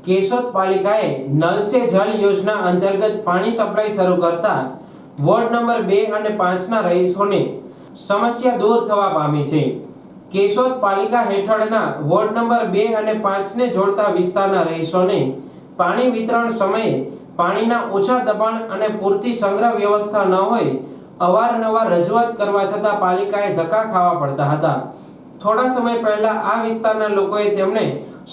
केशोद पालिकाए नल से जल योजना अंतर्गत पानी सप्लाई शुरू करता वोर्ड नंबर 2 અને 5 ના રહીશોને સમસ્યા દૂર થવા પામી છે। કેશોદ પાલિકા હેઠળના વોર્ડ નંબર 2 અને 5 ને જોડતા વિસ્તારના રહીશોને પાણી વિતરણ સમયે પાણીના ઓછા દબાણ અને પૂરતી સંગ્રહ વ્યવસ્થા ન હોય અવારનવાર રજૂઆત કરવા છતાં પાલિકાએ ધક્કા ખાવા પડતા હતા। થોડા સમય પહેલા આ વિસ્તારના લોકોએ તેમને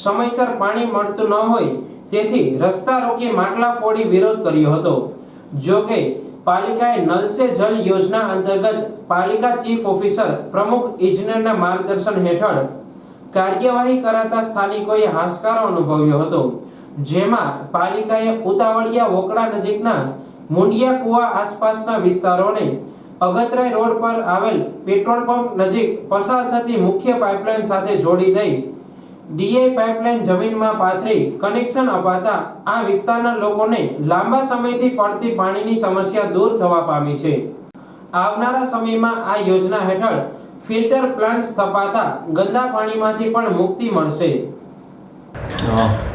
સમયસર પાણી મળતું ન હોય તેથી રસ્તા રોકી માટલા ફોડી વિરોધ કર્યો હતો। જો કે પાલિકાએ નલ સે જલ યોજના અંતર્ગત પાલિકા ચીફ ઓફિસર પ્રમુખ ઇજનેરના માર્ગદર્શન હેઠળ કાર્યવાહી કરાતા સ્થાનિકોએ હાશકારો અનુભવ્યો હતો, જેમાં પાલિકાએ ઉતાવળિયા વોકડા નજીકના મુંડિયા કુવા આસપાસના વિસ્તારોને અગતરાય રોડ પર આવેલ પેટ્રોલ પંપ નજીક પસાર થતી મુખ્ય પાઇપલાઇન સાથે જોડી દઈ ડીઆઈ પાઇપલાઇન જમીનમાં પાથરી કનેક્શન અપાતા આ વિસ્તારના લોકોને લાંબા સમયથી પડતી પાણીની સમસ્યા દૂર થવા પામી છે। આવનારા સમયમાં આ યોજના હેઠળ ફિલ્ટર પ્લાન્ટ સ્થપાતા ગંદા પાણીમાંથી પણ મુક્તિ મળશે।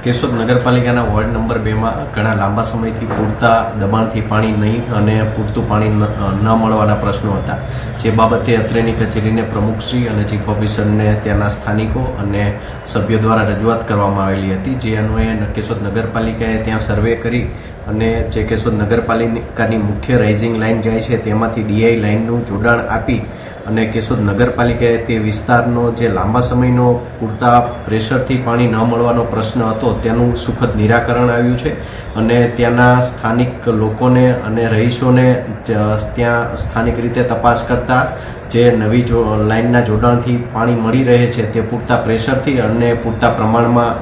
કેશોદ નગરપાલિકાના વોર્ડ નંબર 2 માં ઘણા લાંબા સમયથી પૂરતા દબાણથી પાણી નહીં અને પૂરતું પાણી ન મળવાના પ્રશ્નો હતા, જે બાબતે અત્રેની કચેરીને પ્રમુખશ્રી અને ચીફ ઓફિસરને ત્યાંના સ્થાનિકો અને સભ્યો દ્વારા રજૂઆત કરવામાં આવેલી હતી। જે અન્વયે કેશોદ નગરપાલિકાએ ત્યાં સર્વે કરી અને જે કેશોદ નગરપાલિકાની મુખ્ય રાઇઝિંગ લાઇન જાય છે તેમાંથી ડીઆઈ લાઇનનું જોડાણ આપી અને કેશોદ નગરપાલિકાએ તે વિસ્તારનો જે લાંબા સમયનો પૂરતા પ્રેશરથી પાણી ન મળવાનો પ્રશ્ન હતો તેનું સુખદ નિરાકરણ આવ્યું છે અને ત્યાંના સ્થાનિક લોકોને અને રહીશોને ત્યાં સ્થાનિક રીતે તપાસ કરતા જે નવી લાઇનના જોડાણથી પાણી મળી રહે છે તે પૂરતા પ્રેશરથી અને પૂરતા પ્રમાણમાં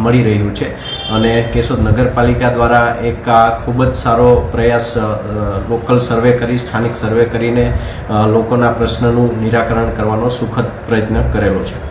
મળી રહ્યું છે અને કેશોદ નગરપાલિકા દ્વારા એક આ ખૂબ જ સારો પ્રયાસ લોકલ સર્વે કરી સ્થાનિક સર્વે કરીને લોકોના પ્રશ્નનું નિરાકરણ કરવાનો સુખદ પ્રયત્ન કરેલો છે।